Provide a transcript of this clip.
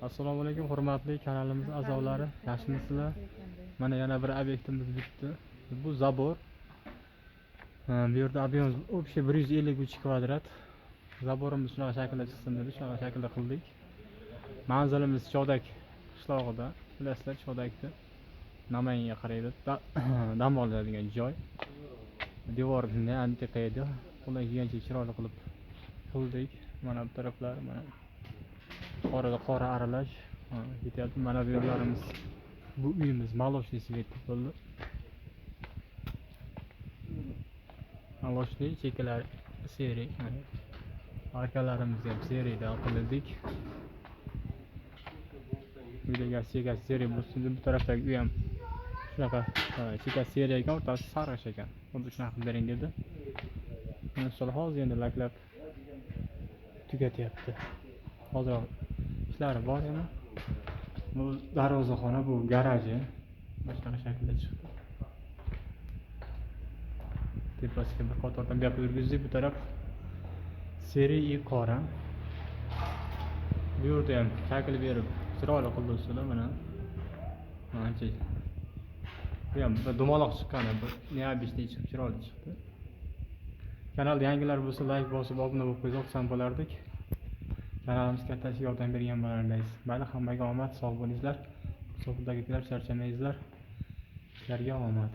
Assalomu alaykum hurmatli kanalimiz a'zolari, yaxshimisizlar? Mana yana bir obyektimiz bitdi. Bu zabor. Bu yerda ob'yem общий 153 kvadrat. Zaborimiz shunaqa shaklda chiqsin dedi, shunaqa shaklda qildik. Manzilimiz Chodak qishlog'ida, bilasizlar, Chodakda Namanganga qaraydi. Dam oladigan joy. Devor antiqa edi. Qo'ldan kelgancha chiroyli qilib qildik. Mana bu taraflar, mana orada qora aralash ketyapti. Mana bu yerlarimiz, bu uyimiz молочный svet bo'ldi. Молочный chekalar seriy. Arkalarimizni ham seriydan qildik. Uyga cheka seriy bo'lsin. Bu tarafdagi uy ham shunaqa cheka seriy ekan, o'rtasi sarg'ish ekan. Xuddi shunaqa qilib bering dedi. Mana hozir endi laklab tugatyapti. Hozir ishlari bor yana. Bu darvozaxona, bu garaji. Boshqa shaklda chiqdi. Tepasiga bir qatordan gap yurgizdik. Bu taraf seriy qora. Bu yerda ham shakl berib chiroyli qildilar mana. Ancha. Bu ham dumaloq chiqqan, bu neobычный chiqib chiroyli chiqdi. Kanalda yangilar bo'lsa like bosib obuna bo'lib qo'ysak bo'lardik. Kanalimiz kattasiga yordam bergan bo'lardingiz. Mayli, hammaga omad, sog' bo'lingizlar. So'xdagilar charchamayizlar. Sizlarga omad.